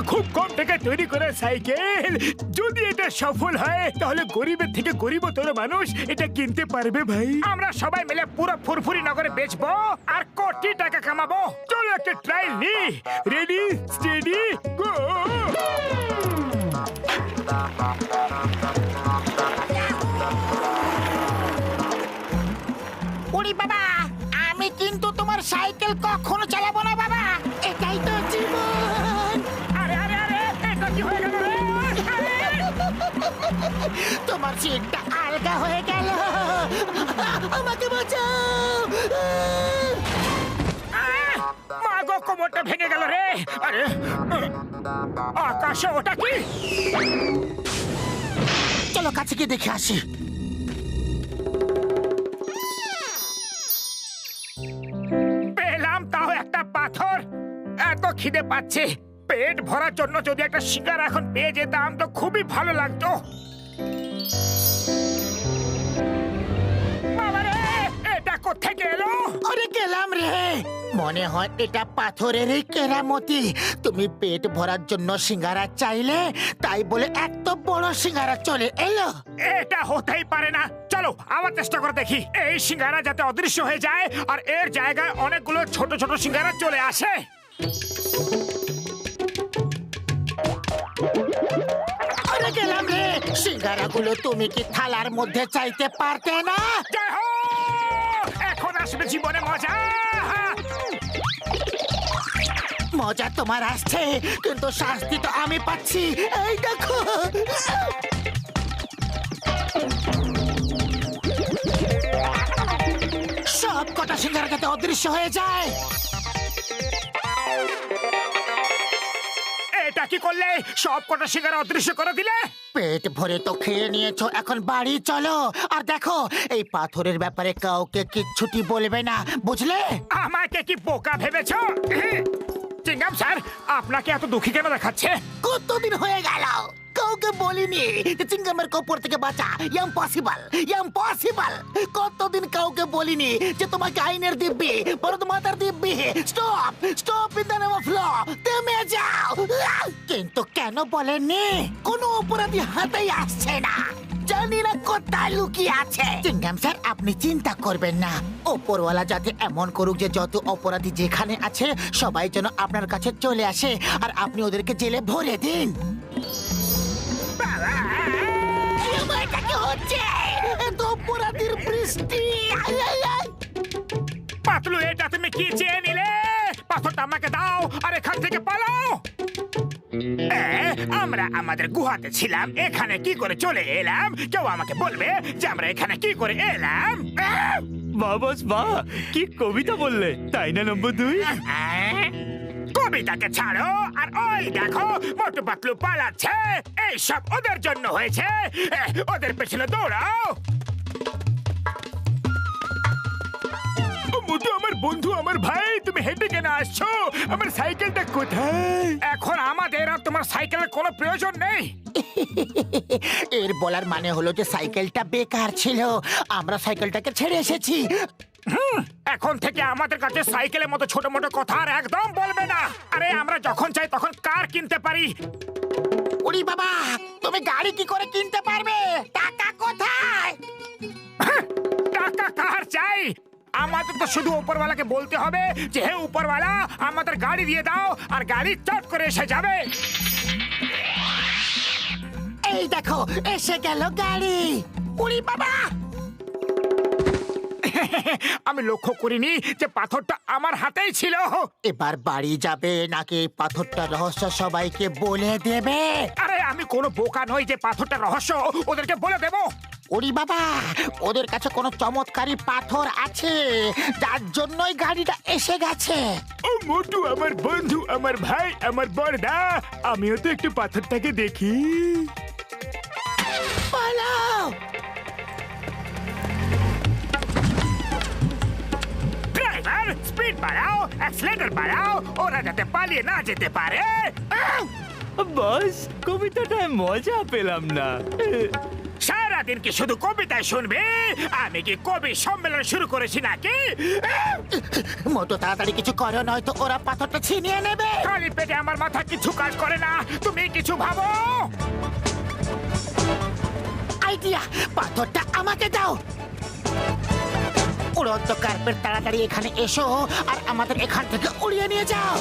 খুব কম টাকায় তৈরি করা সাইকেল। যদি এটা সফল হয় তাহলে গরিবের থেকে গরিবতর মানুষ এটা কিনতে পারবে ভাই। আমরা সবাই মিলে পুরো ফুরফুরি নগরে বেচবো আর কোটি টাকা কামাবো। চলো একটা ট্রায়াল নি। Ready steady go. ওরে বাবা, আমি কিন্তু তোমার সাইকেল কখনো চালাবো না বাবা, এটাই তো জীবন। আরে আরে আরে, এটা কি হয়ে গেল রে? তোমার সিটটা আলগা হয়ে গেল, আমাকে বাঁচাও। মা গো, কোমরটা ভেঙে গেল রে। আরে আকাশে ওটা কি? চলো কাছে গিয়ে দেখে আসি। পেলাম তাও একটা পাথর। এত খিদে পাচ্ছে, পেট ভরার জন্য যদি একটা শিকার এখন পেয়ে যেতাম তো খুবই ভালো লাগতো। বাবারে, এটা কোত্থেকে এলো? আরে গেলাম রে, মনে হয় এটা পাথরের কেরামতি। তুমি পেট ভরার জন্য সিঙ্গারা চাইলে, তাই বলে এত বড় সিঙ্গারা চলে এলো। এটা হতেই পারে না। চলো আবার চেষ্টা করে দেখি। এই সিঙ্গারা যাতে অদৃশ্য হয়ে যায় আর এর জায়গায় অনেকগুলো ছোট ছোট সিঙ্গারা চলে আসে। আরে গেলাম রে, সিঙ্গারা গুলো তুমি কি থালার মধ্যে চাইতে পারতে না? জয় হো! এখন আসবে জীবনে মজা। মজা তোমার আসছে, কিন্তু শাস্তি তো আমি পাচ্ছি। এই দেখো, সব কটা সিঙ্গারা যাতে অদৃশ্য হয়ে যায়। এটা কি করলে? সব কটা সিঙ্গারা অদৃশ্য করে দিলে। পেট ভরে তো খেয়ে নিয়েছো, এখন বাড়ি চলো। আর দেখো, এই পাথরের ব্যাপারে কাউকে কিচ্ছুটি বলবে না, বুঝলে? আমাকে কি বোকা ভেবেছো? চিংগাম স্যার, আপনাকে এত দুঃখী কেন দেখাচ্ছে? কতদিন হয়ে গেল কাউকে বলিনি যে চিংগামের কপর থেকে বাঁচা। Impossible, impossible. কতদিন কাউকে বলিনি যে তোমাকে আইনের দিব্যি, বড় মাতার দিব্যি। Stop, stop in the name of law, থেমে যাও। কিন্তু কেন বলেননি? কোনো অপরাধী হাতেই আসছে না, জানি না কোথায় লুকিয়ে আছে। চিংগাম স্যার, আপনি চিন্তা করবেন না। ওপরওয়ালা যাতে এমন করুক যে যত অপরাধী যেখানে আছে সবাই যেন আপনার কাছে চলে আসে আর আপনি ওদেরকে জেলে ভরে দিন। এটা কি হচ্ছে? এত অপরাধীর বৃষ্টি। পাতলু, এটা তুমি কি চেয়ে নিলে? পাথরটা আমাকে দাও আর এখান থেকে পালাও। আমরা আমাদের গুহাতে ছিলাম, এখানে কি করে চলে এলাম? কেউ আমাকে বলবে যে আমরা এখানে কি করে এলাম? বাবস বা, কি কবিতা বললে, তাই না নম্বর 2? কবিতাকে ছাড়ো আর ওই দেখো মোটু পাতলু পালাচ্ছে। এইসব ওদের জন্য হয়েছে। ওদের পেছনে দৌড়াও। মোটু আমার বন্ধু, আমার ভাই, তুমি হেঁটে কেন আসছো? আমার সাইকেলটা কোথায়? এখন আমাদের আর তোমার সাইকেলের কোনো প্রয়োজন নেই। এর বলার মানে হলো যে সাইকেলটা বেকার ছিল, আমরা সাইকেলটাকে ছেড়ে এসেছি। এখন থেকে আমাদের কাছে সাইকেলের মতো ছোট মোটো কথা আর একদম বলবে না। আরে আমরা যখন চাই তখন কার কিনতে পারি। ওরে বাবা, তুমি গাড়ি কি করে কিনতে পারবে? টাকা কোথায়? টাকা কার চাই? আমাদের তো শুধু উপরওয়ালাকে বলতে হবে যে হে উপরওয়ালা, আমাদের গাড়ি দিয়ে দাও আর গাড়ি চট করে এসে যাবে। এই দেখো, এসে গেল গাড়ি। ওরে বাবা, আমি লক্ষ্য করিনি যে পাথরটা আমার হাতেই ছিল। এবার বাড়ি যাবে নাকি পাথরটা রহস্য সবাইকে বলে দেবে? আরে আমি কোনো বোকা নই যে পাথরটা রহস্য ওদেরকে বলে দেব। ওরে বাবা, ওদের কাছে কোনো চমৎকারী পাথর আছে যার জন্যই গাড়িটা এসে গেছে। ও মোটু আমার বন্ধু, আমার ভাই, আমার বড়দা, আমিও তো একটু পাথরটাকে দেখি। পালাও! ড্রাইভার, স্পিড বাড়াও, অ্যাক্সিলারেটর বাড়াও, ওরা যাতে পালিয়ে না যেতে পারে। বস, কবিতাটায় মজা পেলাম না। সারাদিন কি শুধু কবিতায় শুনবে? আমি কি কবি সম্মেলন শুরু করেছি নাকি? মোটো তাড়াতাড়ি কিছু করো, নয়তো ওরা পাথরটা ছিনিয়ে নেবে। খালি পেটে আমার মাথা কিছু কাজ করে না, তুমি কিছু ভাবো। আইডিয়া, পাথরটা আমাকে দাও। উড়ন্ত কার্পেট, তাড়াতাড়ি এখানে এসো আর আমাদের এখান থেকে উড়িয়ে নিয়ে যাও।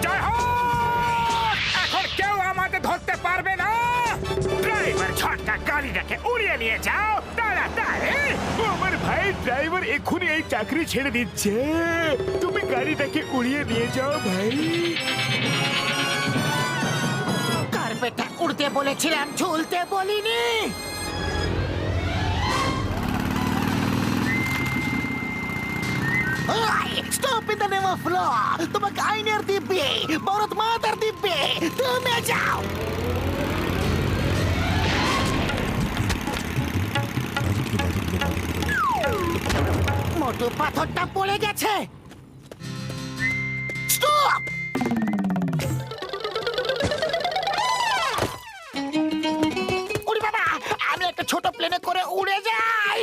জয় হোক! এখন কেউ আমাদের ধরতে পারবে না। ড্রাইভার ঝটকা গাড়িটাকে উড়িয়ে নিয়ে যাও তাড়াতাড়ি। আমার ভাই ড্রাইভার এক্ষুনি এই চাকরি ছেড়ে দিচ্ছে। তুমি গাড়িটাকে উড়িয়ে নিয়ে যাও ভাই। কার্পেটটা উড়তে বলেছিলাম, ঝুলতে বলিনি। Stop in the name of law. তোমাকে আইনের দিব্যে, ভারত মাতার দিব্যে তুমি যাও। মোটু পাথরটা পড়ে গেছে। স্টপ! উড়ি বাবা, আমি একটা ছোট প্লেনে করে উড়ে যাই।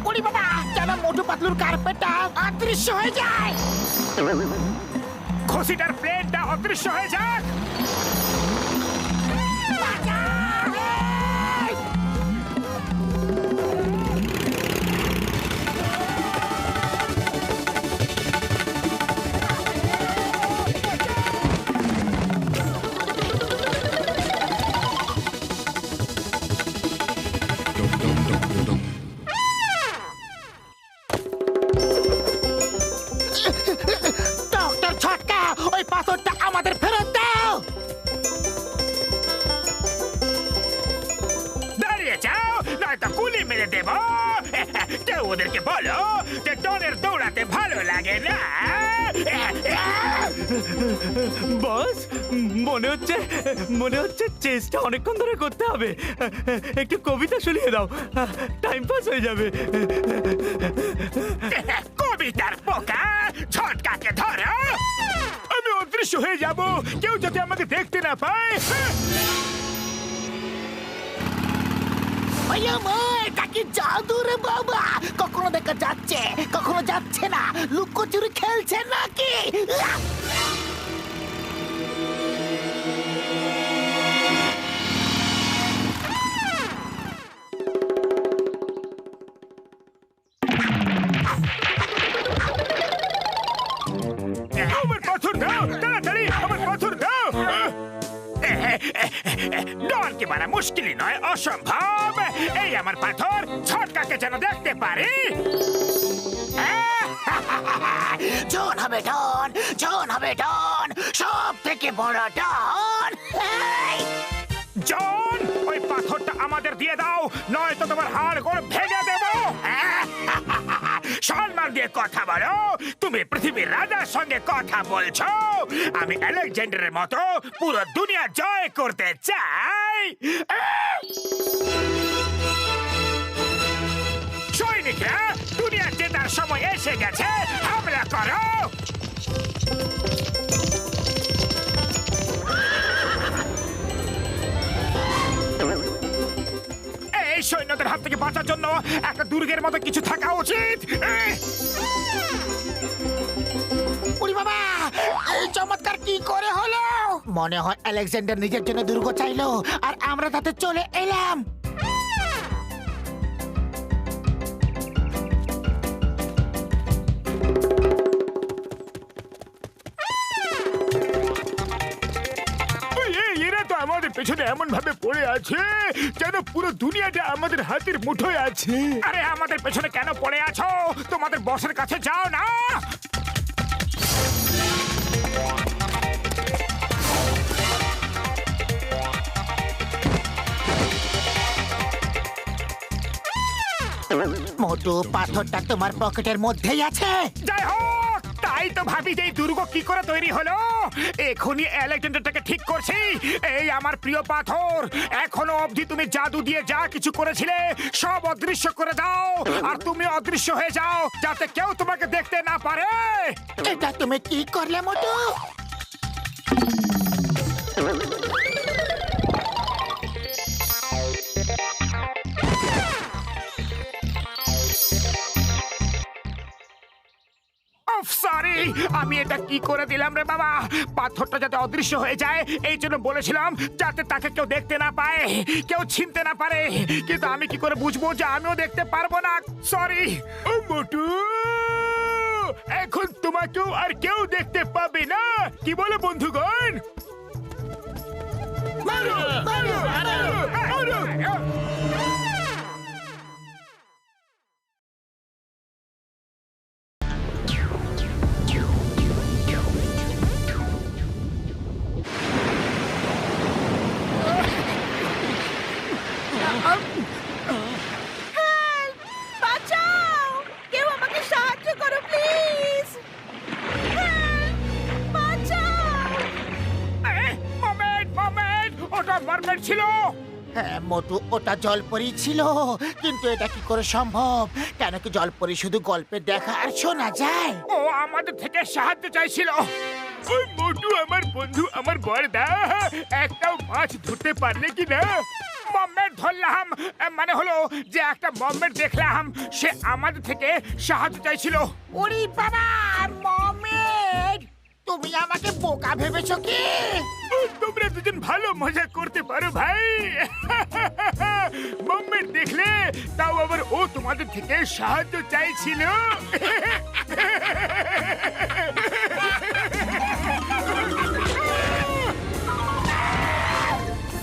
উড়ি বাবা, যেন মোটু পাতলুর কার্পেটটা অদৃশ্য হয়ে যায়। খুশিটার প্লেনটা অদৃশ্য হয়ে যাক। ডক্টর ছটকা, ওই পাথরটা আমাদের ফেরত দাও। দাঁড়িয়ে যাও, নয়তো গুলি মেরে দেব। কেউ ওদেরকে বলো যে ডনের দৌড়াতে ভালো লাগে না। বস, মনে হচ্ছে চেষ্টা অনেকক্ষণ ধরে করতে হবে। একটু কবিতা শুনিয়ে দাও, টাইম পাস হয়ে যাবে। কবিতার পোকা, ঝটকাকে ধরো। আমি অদৃশ্য হয়ে যাব, কেউ যাতে আমাকে দেখতে না পায়। ওই আমার, এটা কি জাদু রে বাবা? কখনো দেখা যাচ্ছে, কখনো যাচ্ছে না। লুকোচুরি খেলছে নাকি? আমার পাথর দাও, তাড়াতাড়ি আমার পাথর দাও। ডন কি মারা মুশকিলই নয়, অসম্ভব। এই আমার পাথর, ঝটকাকে যেন দেখতে পারি। জন হবে ডন, জন হবে ডন, সব থেকে বড় ডন। এই! জন, ওই পাথরটা আমাদের দিয়ে দাও, নয়তো তোমার হাড় গোড় ভেঙে দেব। সম্মান দিয়ে কথা বলো। তুমি পৃথিবীর রাজার সঙ্গে কথা বলছো। আমি আলেকজান্ডারের মতো পুরো দুনিয়া জয় করতে চাই। সৈনিকরা, দুনিয়া জেতার সময় এসে গেছে, হামলা করো। এই সৈন্যদের হাত থেকে বাঁচার জন্য একটা দুর্গের মতো কিছু থাকা উচিত। উড়ি বাবা, এই চমৎকার কি করে হলো? মনে হয় আলেকজান্ডার নিজের জন্য দুর্গ চাইলো, আর আমরা তাতে চলে এলাম। এরা তো আমাদের পেছনে এমন ভাবে পড়ে আছে যেন পুরো দুনিয়াটা আমাদের হাতের মুঠোয় আছে। আরে আমাদের পেছনে কেন পড়ে আছো? তোমাদের বসের কাছে যাও না। মোটু পাথরটা তোমার পকেটের মধ্যেই আছে। যাই হোক, তাই তো ভাবি যে এই দুর্গ কি করে তৈরি হলো। এখনই আলেকজান্ডারটাকে ঠিক করছি। এই আমার প্রিয় পাথর, এখনো অবধি তুমি জাদু দিয়ে যা কিছু করেছিলে সব অদৃশ্য করে দাও, আর তুমি অদৃশ্য হয়ে যাও যাতে কেউ তোমাকে দেখতে না পারে। এটা তুমি কি করলে মোটু? সরি, আমি এটা কি করে দিলাম রে বাবা। পাথরটা যাতে অদৃশ্য হয়ে যায় এই জন্য বলেছিলাম, যাতে তাকে কেউ দেখতে না পায়, কেউ চিনতে না পারে। কিন্তু আমি কি করে বুঝবো যে আমিও দেখতে পারবো না? সরি। ও মোটু, এখন তোমাকেও আর কেউ দেখতে পাবে না, কি বলে বন্ধুগণ? মারো, মারো, মারো, মারো। বাঁচাও! কেউ আমাকে সাহায্য করো প্লিজ! বাঁচাও! মোমেন্ট, ওটা মারমেন্ট ছিল। হ্যাঁ মোটু, ওটা জলপরি ছিল। কিন্তু এটা কি করে সম্ভব? কেন কি জলপরি শুধু গল্পে দেখা আর শোনা যায়? ও আমাদের থেকে সাহায্য চাইছিল। ওই মোটু আমার বন্ধু, আমার বড়দা, একটাও মাছ ধরতে পারলে কি না? মম্মেট ধরলাম, মানে হলো যে একটা মম্মেট দেখলাম, সে আমাদের থেকে সাহায্য চাইছিল। ওরে বাবা, মমেট, তুমি আমাকে বোকা ভেবেছো কি? ও, তোমরা দুজন ভালো মজা করতে পারো ভাই। মম্মেট দেখলে তাও আবার ও তোমাদের থেকে সাহায্য চাইছিল।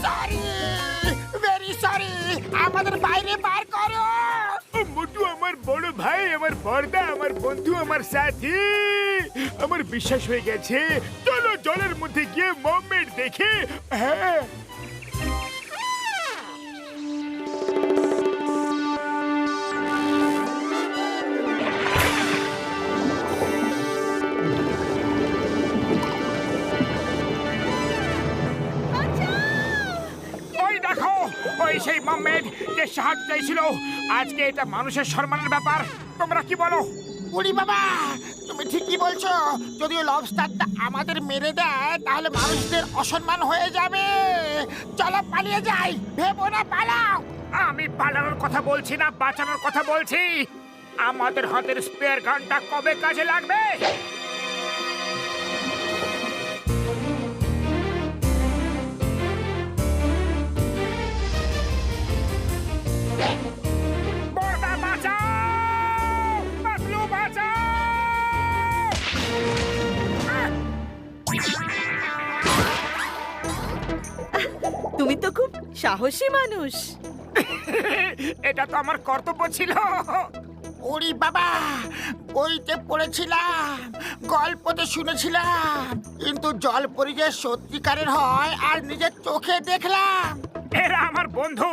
সরি, ভেরি সরি, আমাদের বাইরে বার করো। ও মোটু আমার বড় ভাই, আমার বড়দা, আমার বন্ধু, আমার সাথী, আমার বিশ্বাস হয়ে গেছে। চলো জলের মধ্যে গিয়ে মমেন্ট দেখে। হ্যাঁ, ওই দেখো, ওই সেই মমেন্ট যে সাহায্য চাইছিল। আজকে এটা মানুষের সম্মানের ব্যাপার, তোমরা কি বলো? ওরে বাবা, তুমি ঠিকই বলছো। যদিও লবস্টারটা আমাদের মেরে দেয় তাহলে মানুষদের অসম্মান হয়ে যাবে। চলো পালিয়ে যাই। ভেবো না, পালাও। আমি পালানোর কথা বলছি না, বাঁচানোর কথা বলছি। আমাদের হাতের স্পেয়ার গানটা কবে কাজে লাগবে? বড়দা বাঁচাও! পাতলু বাঁচাও! তুমি তো খুব সাহসী মানুষ। এটা তো আমার কর্তব্য ছিল। ওরে বাবা, বইতে পড়েছিলাম, গল্পতে শুনেছিলাম, কিন্তু জলপরি যে সত্যিকারের হয় আর নিজের চোখে দেখলাম। এরা আমার বন্ধু,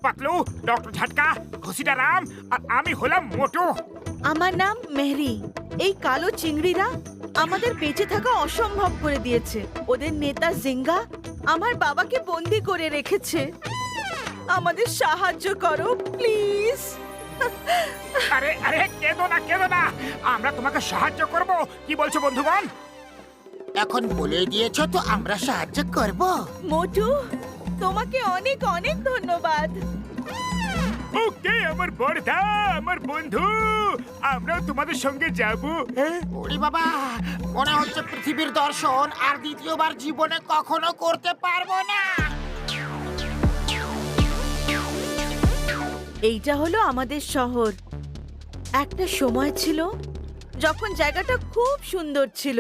পাতলু, ডক্টর ঝাটকা, ঘসিটা রাম, আর আমি হলাম মোটু। আমার নাম মেহরি। এই কালো চিংড়িরা আমাদের বেঁচে থাকা অসম্ভব করে দিয়েছে। ওদের নেতা জিঙ্গা আমার বাবাকে বন্দি করে রেখেছে। আমাদের সাহায্য করো প্লিজ। আরে আরে, কেঁদো না, কেঁদো না, আমরা তোমাকে সাহায্য করব। কি বলছো বন্ধুগণ? এখন বলে দিয়েছো তো আমরা সাহায্য করব। মোটু, তোমাকে অনেক অনেক ধন্যবাদ। ওকে আমার বড়দা, আমার বন্ধু, আমরাও তোমাদের সঙ্গে যাব। ওরে বাবা, মনে হচ্ছে পৃথিবীর দর্শন আর দ্বিতীয়বার জীবনে কখনো করতে পারবো না। এইটা হলো আমাদের শহর। একটা সময় ছিল যখন জায়গাটা খুব সুন্দর ছিল।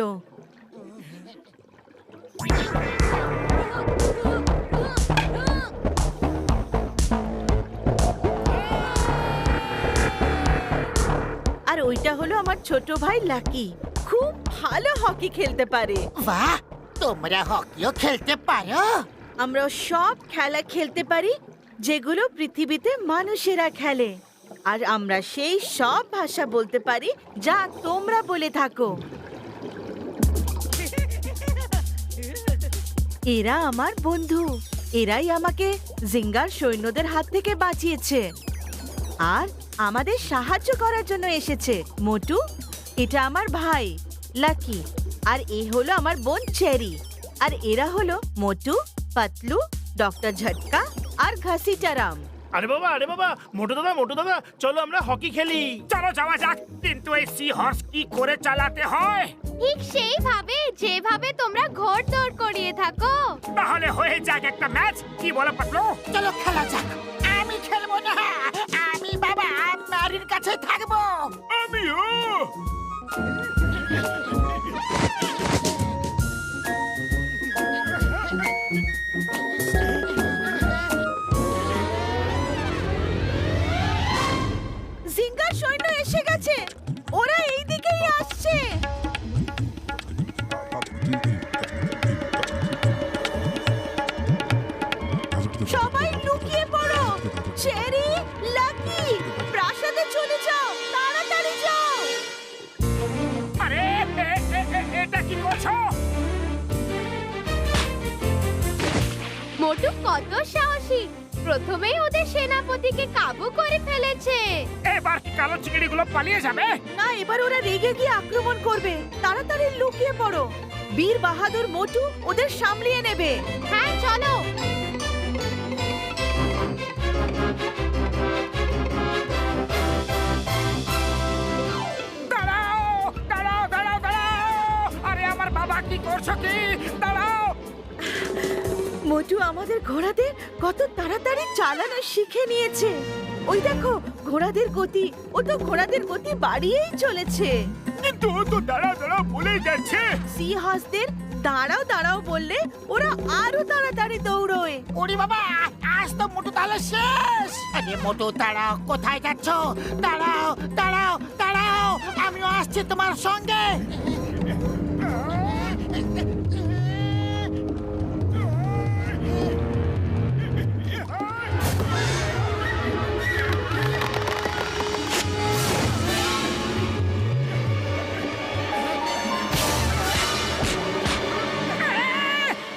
আর ওইটা হলো আমার ছোট ভাই লাকি। খুব ভালো হকি খেলতে পারে। বাহ, তোমরা হকিও খেলতে পারো? আমরা সব খেলা খেলতে পারি যেগুলো পৃথিবীতে মানুষেরা খেলে। আর আমরা সেই সব ভাষা বলতে পারি যা তোমরা বলে থাকো। এরা আমার বন্ধু, এরাই আমাকে জিঙ্গার সৈন্যদের হাত থেকে বাঁচিয়েছে আর আমাদের সাহায্য করার জন্য এসেছে। মোটু, এটা আমার ভাই লাকি, আর এ হলো আমার বোন চেরি, আর এরা হলো মোটু, পাতলু, ডক্টর ঝটকা আর ঘাসিটারাম। আরে বাবা মোটু দাদা চলো আমরা হকি খেলি। চলো যাওয়া যাক, কিন্তু এই সি হর্স কি করে চালাতে হয়? ঠিক সেইভাবে যেভাবে তোমরা ঘোড়দৌড় করিয়ে থাকো। তাহলে হয়ে যাক একটা ম্যাচ, কি বলো পাতলু? চলো খেলা যাক। আমি খেলবো না, আমি বাবা ম্যারির কাছে থাকবো। আমিও। জিঙ্গার সৈন্য এসে গেছে, ওরা এই দিকেই আসছে। সবাই লুকিয়ে পড়ো। চেরি, লাকি, প্রাসাদে চলে যাও, তাড়াতাড়ি যাও। আরে এটা কি করছো? মোটু কত সাহসী, প্রথমেই ওদের সেনাপতিকে কাবু করে ফেলেছে। এবার কি কালো চিংড়িগুলো পালিয়ে যাবে? না, এবার ওরা রেগে গিয়ে আক্রমণ করবে। তাড়াতাড়ি লুকিয়ে পড়ো। বীর বাহাদুর মোটু ওদের সামলিয়ে নেবে। হ্যাঁ চলো। দাঁড়াও দাঁড়াও দাঁড়াও দাঁড়াও! আরে আমার বাবা, কি করছো কি? দাঁড়াও! মোটু আমাদের ঘোড়াদের কত তাড়াতাড়ি চালানো শিখে নিয়েছে। ওই দেখো ঘোড়াদের গতি, ও তো ঘোড়াদের গতি বাড়িয়েই চলেছে। কিন্তু ও তো দাঁড়াও দাঁড়াও বলেই যাচ্ছে। সি হাঁসদের দাঁড়াও দাঁড়াও বললে ওরা আরো তাড়াতাড়ি দৌড়োয়। ওরে বাবা, আজ তো মোটু তাহলে শেষ। আরে মোটু দাঁড়াও, কোথায় যাচ্ছ? দাঁড়াও দাঁড়াও দাঁড়াও, আমিও আসছি তোমার সঙ্গে।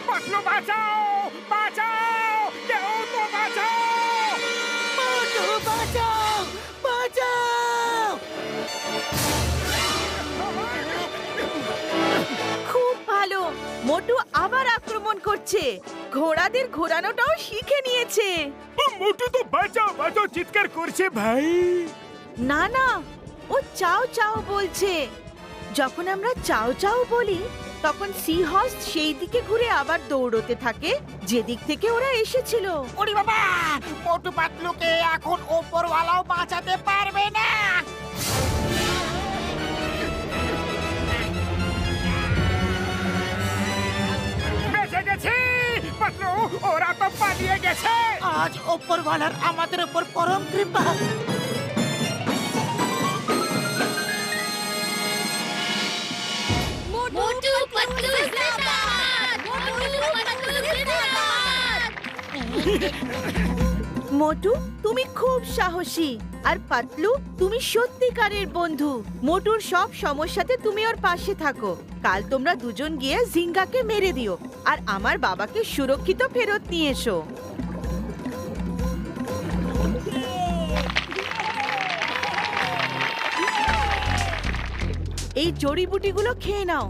পাতলু, বাঁচাও বাঁচাও, কেউ তো বাঁচাও! মোটু বাঁচাও, বাঁচাও! খুব ভালো, মোটু আবার আক্রমণ করছে। ঘোড়াদের ঘোরানোটাও শিখে নিয়েছে। ও মোটু তো বাঁচাও বাঁচাও চিৎকার করছে ভাই। না না, ও চাও চাও বলছে। যখন আমরা চাও চাও বলি তখন সি হর্স সেই দিকে ঘুরে আবার দৌড়তে থাকে যেদিক থেকে ওরা এসেছিল। ওরে বাবা, মোটু পাতলুকে এখন ওপরওয়ালাও বাঁচাতে পারবে না। বেঁচে গেছি পাতলু, ওরা তো পালিয়ে গেছে। আজ ওপরওয়ালার আমাদের উপর পরম কৃপা। মোটু পাতলু জিন্দাবাদ! মোটু পাতলু জিন্দাবাদ! মোটু তুমি খুব সাহসী, আর পাতলু তুমি সত্যিকারের বন্ধু। মোটুর সব সমস্যাতে তুমি ওর পাশে থাকো। কাল তোমরা দুজন গিয়ে জিঙ্গাকে মেরে দিও আর আমার বাবাকে সুরক্ষিত ফেরত নিয়ে এসো। এই জড়িবুটিগুলো খেয়ে নাও।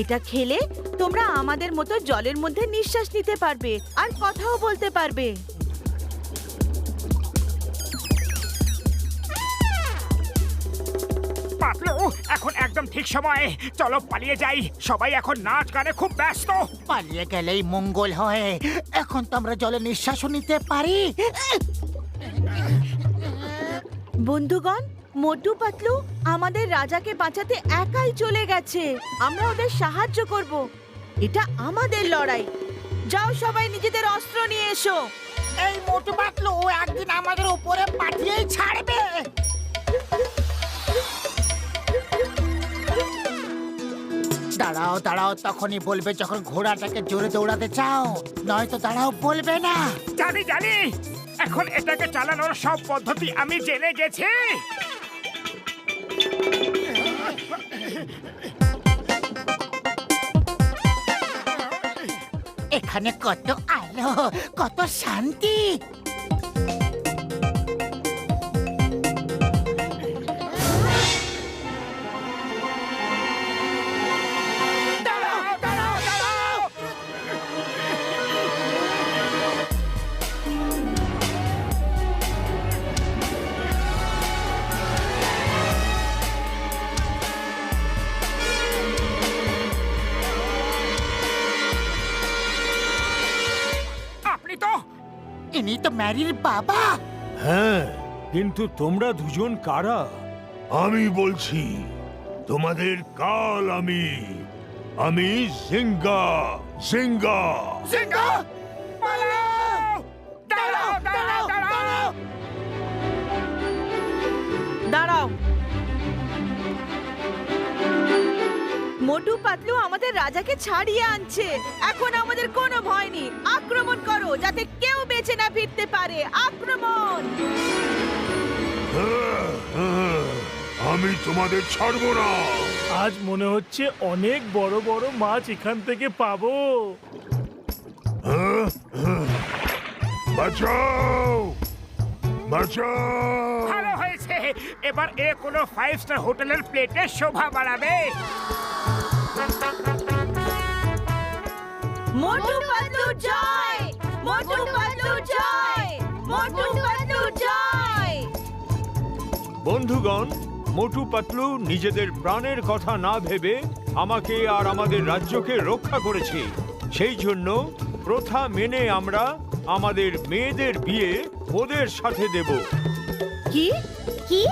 এটা খেলে তোমরা আমাদের মতো জলের মধ্যে নিঃশ্বাস নিতে পারবে আর কথাও বলতে পারবে। পাতলু, এখন একদম ঠিক সময়, চলো পালিয়ে যাই। সবাই এখন নাচ গানে খুব ব্যস্ত। পালিয়ে গেলেই মঙ্গল হয়। এখন তো আমরা জলে নিঃশ্বাসও নিতে পারি। বন্ধুগণ, মোটু পাতলু আমাদের রাজাকে বাঁচাতে একাই চলে গেছে। আমরা ওদের সাহায্য করব। এটা আমাদের লড়াই। যাও সবাই নিজেদের অস্ত্র নিয়ে এসো। এই মোটু পাতলু একদিন আমাদের উপরে পাঠিয়েই ছাড়বে। দাঁড়াও দাঁড়াও, তখনই বলবে যখন ঘোড়াটাকে জোরে দৌড়াতে চাও, নয়তো দাঁড়াও বলবে না। জানি জানি, এখন এটাকে চালানোর সব পদ্ধতি আমি জেনে গেছি। এখানে কত আলো, কত শান্তি। দাঁড়াও, দাঁড়াও, দাঁড়াও। আপনি তো ইনি তো ম্যারির বাবা। হ্যাঁ, কিন্তু তোমরা দুজন কারা? আমি বলছি, তোমাদের কাল আমি জিঙ্গা জিঙ্গা। সিংহা, পালাও! দাঁড়াও, দাঁড়াও, দাঁড়াও! দাঁড়াও। মোটু পাতলু আমাদের রাজাকে ছাড়িয়ে আনছে। এখন আমাদের কোনো ভয় নেই। আক্রমণ করো, যাতে কেউ বেঁচে না ফিরতে পারে। আক্রমণ! আমি তোমাদের ছাড়বো না। আজ মনে হচ্ছে অনেক বড় বড় মাছ এখান থেকে পাবো। বাঁচাও বাঁচাও। ভালো হয়েছে, এবার এ কোনো 5 স্টার হোটেলের প্লেটে শোভা বাড়াবে। মোটু পাতলু জয়! মোটু পাতলু জয়! মোটু পাতলু জয়! বন্ধুগণ, মোটু পাতলু নিজেদের প্রাণের কথা না ভেবে আমাকে আর আমাদের রাজ্যকে রক্ষা করেছে। সেই জন্য প্রথা মেনে আমরা আমাদের মেয়েদের বিয়ে ওদের সাথে দেব। কি? কি?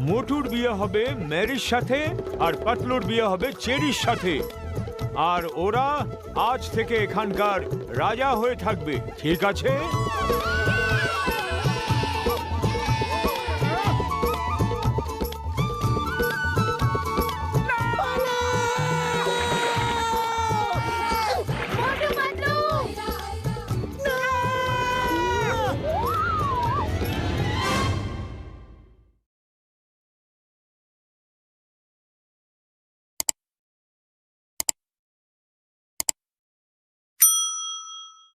মোটুর বিয়ে হবে ম্যারির সাথে আর পাতলুর বিয়ে হবে চেরির সাথে। আর ওরা আজ থেকে এখানকার রাজা হয়ে থাকবে, ঠিক আছে?